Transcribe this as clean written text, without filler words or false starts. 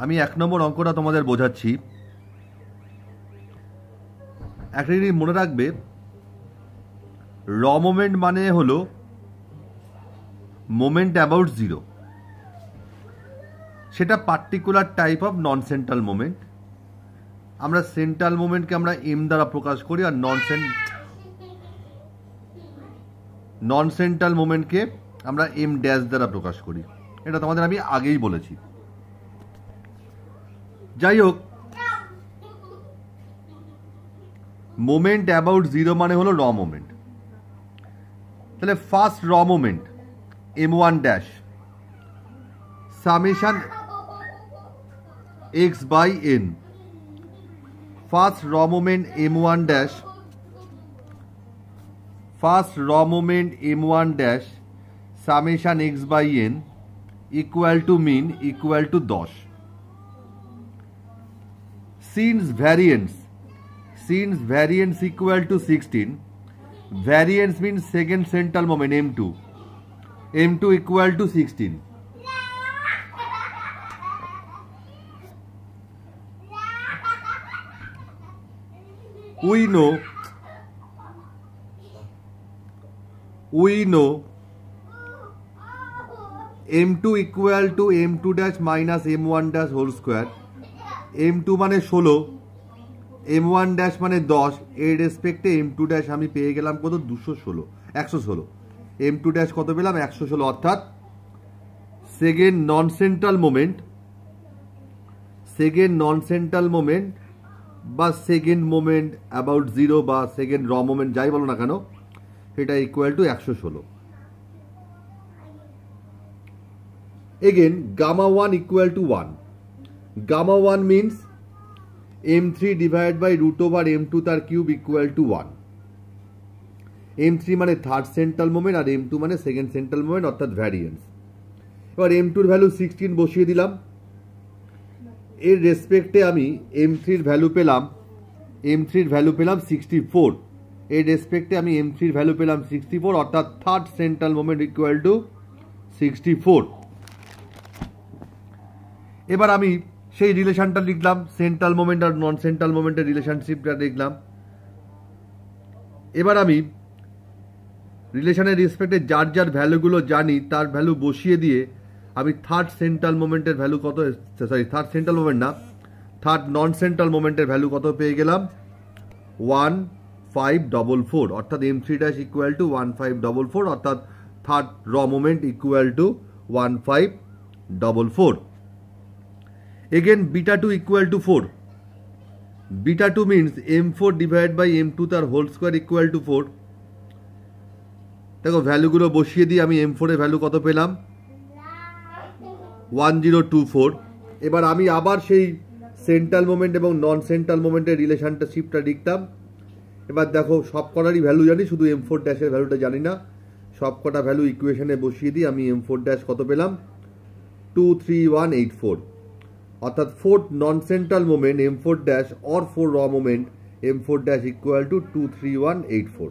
আমি 1 নম্বর অঙ্কটা তোমাদের বোঝাচ্ছি। একটা জিনিস মনে রাখবে, র মোমেন্ট মানে হলো মোমেন্ট অ্যাবাউট জিরো। সেটা particular type of non central moment. আমরা সেন্ট্রাল মোমেন্টকে আমরা এম দ্বারা প্রকাশ করি, আর নন সেন্ট্রাল মোমেন্টকে আমরা এম ড্যাশ দ্বারা প্রকাশ করি। এটা তোমাদের আমি আগেই বলেছি। যাই হোক, মোমেন্ট অ্যাবাউট জিরো মানে হলো র মোমেন্ট। তাহলে ফার্স্ট র moment M one dash summation X by N. First র moment M one dash, first র moment M one dash summation X by N equal to mean equal to 10। Since variance equal to 16, variance means second central moment M2. M2 equal to 16. We know M2 equal to M2 dash minus M1 dash whole square. M2 মানে 16, M1 dash মানে 10, এর রেসপেক্টে M2 dash আমি পেয়ে গেলাম কত? 116। M2 dash কত পেলাম? 116। অর্থাৎ সেকেন্ড নন সেন্ট্রাল মোমেন্ট বা সেকেন্ড মোমেন্ট অ্যাবাউট জিরো বা সেকেন্ড র মোমেন্ট যাই বলো না কেন, সেটা equal to 116। Again gamma 1 equal to 1। Gamma 1 means M3 divided by root over M2 তার কিউব equal to 1. M3 মানে থার্ড সেন্ট্রাল মোমেন্ট আর M2 মানে সেকেন্ড সেন্ট্রাল মোমেন্ট, অর্থাৎ ভ্যারিয়েন্স। এবার M2 এর ভ্যালু 16 বসিয়ে দিলাম। এর রেসপেক্টে আমি M3 এর ভ্যালু পেলাম 64। এর রেসপেক্টে আমি M3 এর ভ্যালু পেলাম 64, অর্থাৎ third central moment equal to 64। এবার আমি সেই রিলেশনটা লিখলাম, সেন্ট্রাল মোমেন্ট আর নন সেন্ট্রাল মোমেন্টের রিলেশনশিপটা দেখলাম। এবার আমি রিলেশনের রেসপেক্টে যার যার ভ্যালুগুলো জানি তার ভ্যালু বসিয়ে দিয়ে আমি থার্ড নন সেন্ট্রাল মোমেন্টের ভ্যালু কত পেয়ে গেলাম? 1544, অর্থাৎ M3 ড্যাশ ইকুয়াল টু 1544, অর্থাৎ থার্ড র moment equal to 1544। Again beta 2 equal to 4. Beta 2 means M4 divided by M2 তার হোল স্কোয়ার ইকুয়াল টু 4। দেখো ভ্যালুগুলো বসিয়ে দিয়ে আমি M4 এর ভ্যালু কত পেলাম? 1024। এবার আমি আবার সেই সেন্ট্রাল মোমেন্ট এবং নন সেন্ট্রাল মোমেন্টের রিলেশনশিপটা লিখতাম। এবার দেখো সব কটারই ভ্যালু জানি, শুধু M4 ড্যাশের ভ্যালুটা জানি না। সব কটা ভ্যালু ইকুয়েশনে বসিয়ে দিয়ে আমি M4 ড্যাশ কত পেলাম? 23184। অর্থাৎ fourth non central moment M4 dash or 4 র moment M4 dash equal to 23184।